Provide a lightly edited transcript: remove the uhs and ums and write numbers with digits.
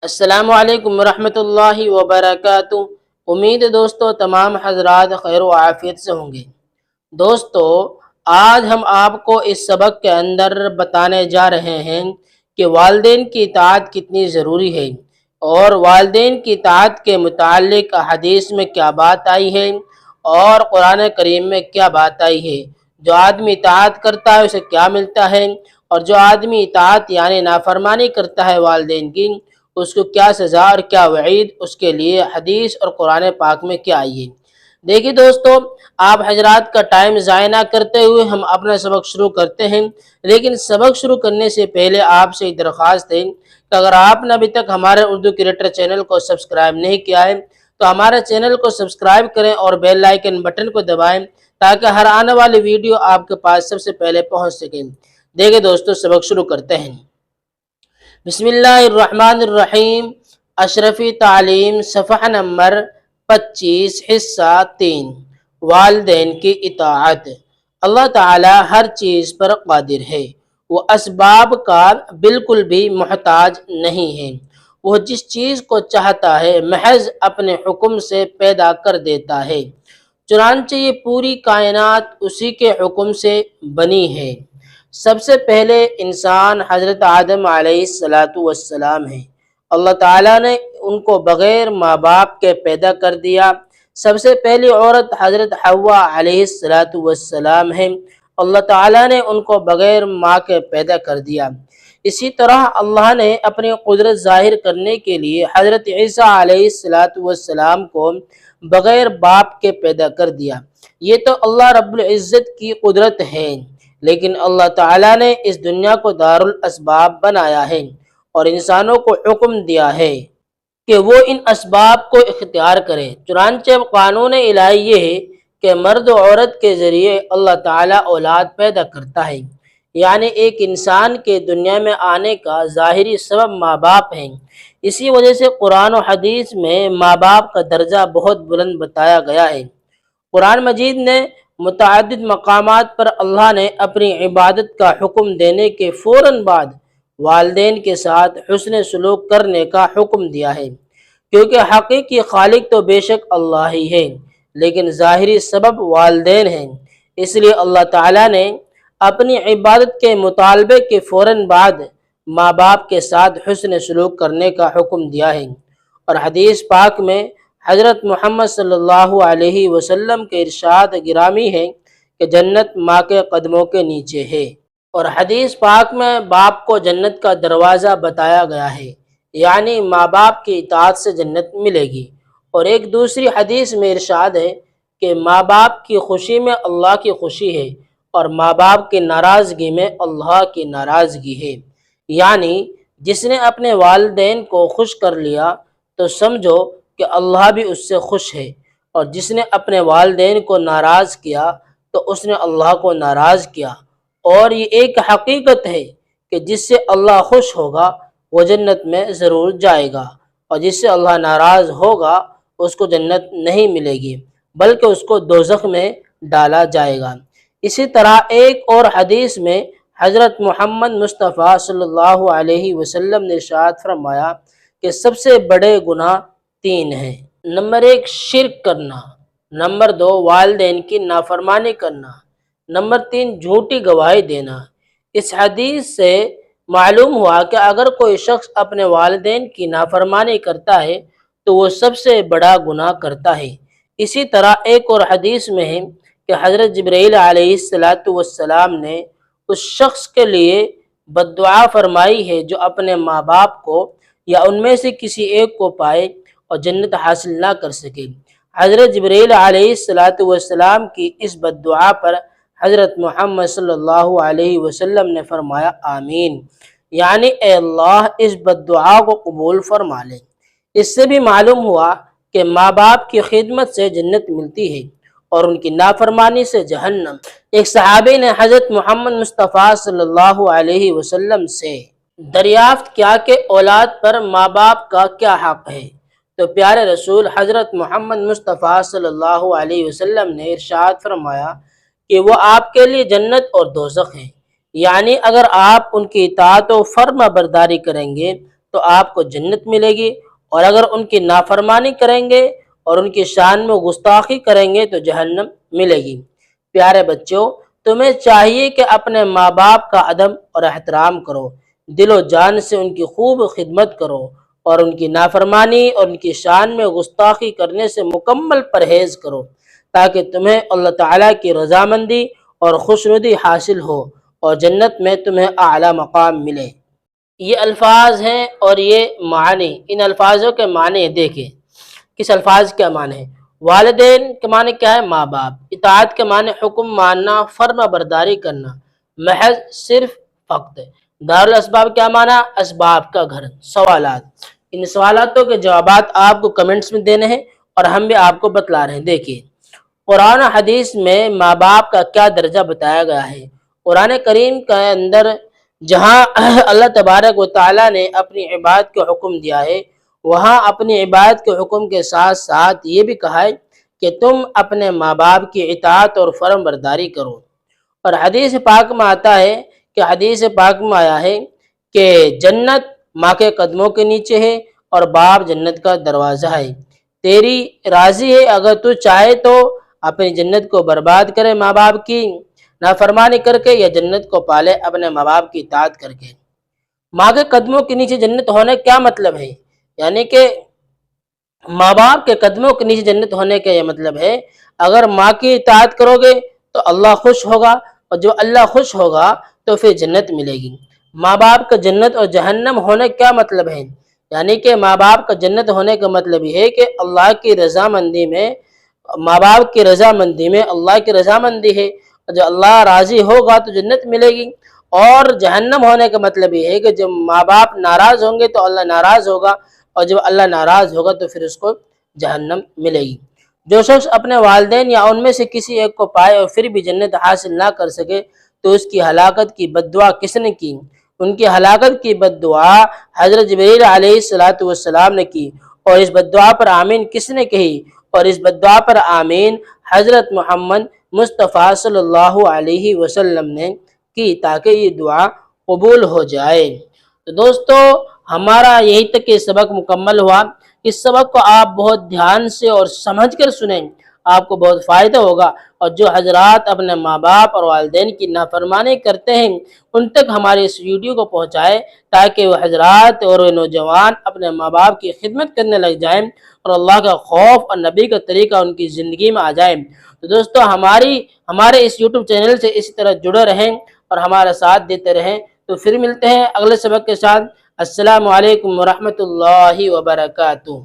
السلام علیکم ورحمۃ اللہ وبرکاتہ۔ امید ہے دوستو تمام حضرات خیر و عافیت سے ہوں گے۔ دوستو، آج ہم آپ کو اس سبق کے اندر بتانے جا رہے ہیں کہ والدین کی اطاعت کتنی ضروری ہے اور والدین کی اطاعت کے متعلق حدیث میں کیا بات آئی ہے اور قرآن کریم میں کیا بات آئی ہے۔ جو آدمی اطاعت کرتا ہے اسے کیا ملتا ہے، اور جو آدمی اطاعت یعنی نافرمانی کرتا ہے والدین کی، اس کو کیا سزا اور کیا وعید اس کے لیے حدیث اور قرآن پاک میں کیا آئی ہے۔ دیکھیے دوستو، آپ حضرات کا ٹائم ضائع نہ کرتے ہوئے ہم اپنا سبق شروع کرتے ہیں، لیکن سبق شروع کرنے سے پہلے آپ سے ایک درخواست ہے کہ اگر آپ نے ابھی تک ہمارے اردو کریٹر چینل کو سبسکرائب نہیں کیا ہے تو ہمارے چینل کو سبسکرائب کریں اور بیل آئیکن بٹن کو دبائیں تاکہ ہر آنے والی ویڈیو آپ کے پاس سب سے پہلے پہنچ سکیں۔ دیکھیں دوستو، سبق شروع کرتے ہیں۔ بسم اللہ الرحمن الرحیم۔ اشرفی تعلیم، صفحہ نمبر 25، حصہ 3، والدین کی اطاعت۔ اللہ تعالی ہر چیز پر قادر ہے، وہ اسباب کا بالکل بھی محتاج نہیں ہے۔ وہ جس چیز کو چاہتا ہے محض اپنے حکم سے پیدا کر دیتا ہے، چنانچہ یہ پوری کائنات اسی کے حکم سے بنی ہے۔ سب سے پہلے انسان حضرت آدم علیہ السلام ہیں۔ اللہ تعالیٰ نے ان کو بغیر ماں باپ کے پیدا کر دیا۔ سب سے پہلی عورت حضرت حوا علیہ السلام ہیں۔ اللہ تعالیٰ نے ان کو بغیر ماں کے پیدا کر دیا۔ اسی طرح اللہ نے اپنی قدرت ظاہر کرنے کے لیے حضرت عیسیٰ علیہ السلام کو بغیر باپ کے پیدا کر دیا۔ یہ تو اللہ رب العزت کی قدرت ہے، لیکن اللہ تعالیٰ نے اس دنیا کو دارالاسباب بنایا ہے اور انسانوں کو حکم دیا ہے کہ وہ ان اسباب کو اختیار کرے۔ چنانچہ قانون الہی یہ ہے کہ مرد و عورت کے ذریعے اللہ تعالیٰ اولاد پیدا کرتا ہے، یعنی ایک انسان کے دنیا میں آنے کا ظاہری سبب ماں باپ ہیں۔ اسی وجہ سے قرآن و حدیث میں ماں باپ کا درجہ بہت بلند بتایا گیا ہے۔ قرآن مجید نے متعدد مقامات پر اللہ نے اپنی عبادت کا حکم دینے کے فوراً بعد والدین کے ساتھ حسن سلوک کرنے کا حکم دیا ہے، کیونکہ حقیقی خالق تو بے شک اللہ ہی ہے، لیکن ظاہری سبب والدین ہیں۔ اس لیے اللہ تعالیٰ نے اپنی عبادت کے مطالبے کے فوراً بعد ماں باپ کے ساتھ حسن سلوک کرنے کا حکم دیا ہے۔ اور حدیث پاک میں حضرت محمد صلی اللہ علیہ وسلم کے ارشاد گرامی ہے کہ جنت ماں کے قدموں کے نیچے ہے، اور حدیث پاک میں باپ کو جنت کا دروازہ بتایا گیا ہے، یعنی ماں باپ کی اطاعت سے جنت ملے گی۔ اور ایک دوسری حدیث میں ارشاد ہے کہ ماں باپ کی خوشی میں اللہ کی خوشی ہے اور ماں باپ کی ناراضگی میں اللہ کی ناراضگی ہے، یعنی جس نے اپنے والدین کو خوش کر لیا تو سمجھو کہ اللہ بھی اس سے خوش ہے، اور جس نے اپنے والدین کو ناراض کیا تو اس نے اللہ کو ناراض کیا۔ اور یہ ایک حقیقت ہے کہ جس سے اللہ خوش ہوگا وہ جنت میں ضرور جائے گا، اور جس سے اللہ ناراض ہوگا اس کو جنت نہیں ملے گی بلکہ اس کو دوزخ میں ڈالا جائے گا۔ اسی طرح ایک اور حدیث میں حضرت محمد مصطفیٰ صلی اللہ علیہ وسلم نے ارشاد فرمایا کہ سب سے بڑے گناہ 3 ہیں۔ نمبر 1 شرک کرنا، نمبر 2 والدین کی نافرمانی کرنا، نمبر 3 جھوٹی گواہی دینا۔ اس حدیث سے معلوم ہوا کہ اگر کوئی شخص اپنے والدین کی نافرمانی کرتا ہے تو وہ سب سے بڑا گناہ کرتا ہے۔ اسی طرح ایک اور حدیث میں ہے کہ حضرت جبرائیل علیہ السلام نے اس شخص کے لیے بد دعا فرمائی ہے جو اپنے ماں باپ کو یا ان میں سے کسی ایک کو پائے اور جنت حاصل نہ کر سکے۔ حضرت جبرائیل علیہ السلام کی اس بد دعا پر حضرت محمد صلی اللہ علیہ وسلم نے فرمایا آمین، یعنی اے اللہ اس بد دعا کو قبول فرما لے۔ اس سے بھی معلوم ہوا کہ ماں باپ کی خدمت سے جنت ملتی ہے اور ان کی نافرمانی سے جہنم۔ ایک صحابی نے حضرت محمد مصطفیٰ صلی اللہ علیہ وسلم سے دریافت کیا کہ اولاد پر ماں باپ کا کیا حق ہے، تو پیارے رسول حضرت محمد مصطفیٰ صلی اللہ علیہ وسلم نے ارشاد فرمایا کہ وہ آپ کے لیے جنت اور دوزخ ہیں، یعنی اگر آپ ان کی اطاعت و فرما برداری کریں گے تو آپ کو جنت ملے گی، اور اگر ان کی نافرمانی کریں گے اور ان کی شان میں گستاخی کریں گے تو جہنم ملے گی۔ پیارے بچوں، تمہیں چاہیے کہ اپنے ماں باپ کا ادب اور احترام کرو، دل و جان سے ان کی خوب خدمت کرو، اور ان کی نافرمانی اور ان کی شان میں گستاخی کرنے سے مکمل پرہیز کرو، تاکہ تمہیں اللہ تعالیٰ کی رضامندی اور خوشنودی حاصل ہو اور جنت میں تمہیں اعلیٰ مقام ملے۔ یہ الفاظ ہیں اور یہ معنی، ان الفاظوں کے معنی دیکھیں۔ کس الفاظ کے معنی ہیں؟ والدین کے معنی کیا ہے؟ ماں باپ۔ اطاعت کے معنی حکم ماننا، فرما برداری کرنا، محض صرف فقط۔ دارالاسباب کیا معنی؟ اسباب کا گھر۔ سوالات، ان سوالاتوں کے جوابات آپ کو کمنٹس میں دینے ہیں اور ہم بھی آپ کو بتلا رہے ہیں۔ دیکھیے، قرآن و حدیث میں ماں باپ کا کیا درجہ بتایا گیا ہے۔ قرآن کریم کے اندر جہاں اللہ تبارک و تعالیٰ نے اپنی عبادت کو حکم دیا ہے، وہاں اپنی عبادت کے حکم کے ساتھ ساتھ یہ بھی کہا ہے کہ تم اپنے ماں باپ کی اطاعت اور فرم برداری کرو۔ اور حدیث پاک میں آتا ہے کہ حدیث پاک میں آیا ہے کہ جنت ماں کے قدموں کے نیچے ہے اور باپ جنت کا دروازہ ہے۔ تیری راضی ہے اگر تو چاہے تو اپنی جنت کو برباد کرے ماں باپ کی نافرمانی کر کے، یا جنت کو پالے اپنے ماں باپ کی اطاعت کر کے۔ ماں کے قدموں کے نیچے جنت ہونے کیا مطلب ہے؟ یعنی کہ ماں باپ کے قدموں کے نیچے جنت ہونے کا یہ مطلب ہے، اگر ماں کی اطاعت کرو گے تو اللہ خوش ہوگا، اور جو اللہ خوش ہوگا تو پھر جنت ملے گی۔ ماں باپ کا جنت اور جہنم ہونے کیا مطلب ہے؟ یعنی کہ ماں باپ کا جنت ہونے کا مطلب یہ ہے کہ اللہ کی رضامندی میں، ماں باپ کی رضامندی میں اللہ کی رضامندی ہے، جو اللہ راضی ہوگا تو جنت ملے گی۔ اور جہنم ہونے کا مطلب یہ ہے کہ جب ماں باپ ناراض ہوں گے تو اللہ ناراض ہوگا، اور جب اللہ ناراض ہوگا تو پھر اس کو جہنم ملے گی۔ جو شخص اپنے والدین یا ان میں سے کسی ایک کو پائے اور پھر بھی جنت حاصل نہ کر سکے تو اس کی ہلاکت کی بد دعا کس نے کی؟ ان کی ہلاکت کی بد دعا حضرت جبریل علیہ السلام نے کی، اور اس بد دعا پر آمین کس نے کہی؟ اور اس بد دعا پر آمین حضرت محمد مصطفیٰ صلی اللہ علیہ وسلم نے کی، تاکہ یہ دعا قبول ہو جائے۔ تو دوستو، ہمارا یہی تک یہ سبق مکمل ہوا۔ اس سبق کو آپ بہت دھیان سے اور سمجھ کر سنیں، آپ کو بہت فائدہ ہوگا، اور جو حضرات اپنے ماں باپ اور والدین کی نافرمانی کرتے ہیں ان تک ہمارے اس ویڈیو کو پہنچائے، تاکہ وہ حضرات اور وہ نوجوان اپنے ماں باپ کی خدمت کرنے لگ جائیں اور اللہ کا خوف اور نبی کا طریقہ ان کی زندگی میں آ جائے۔ تو دوستو، ہمارے اس یوٹیوب چینل سے اسی طرح جڑے رہیں اور ہمارا ساتھ دیتے رہیں۔ تو پھر ملتے ہیں اگلے سبق کے ساتھ۔ السلام علیکم ورحمۃ اللہ وبرکاتہ۔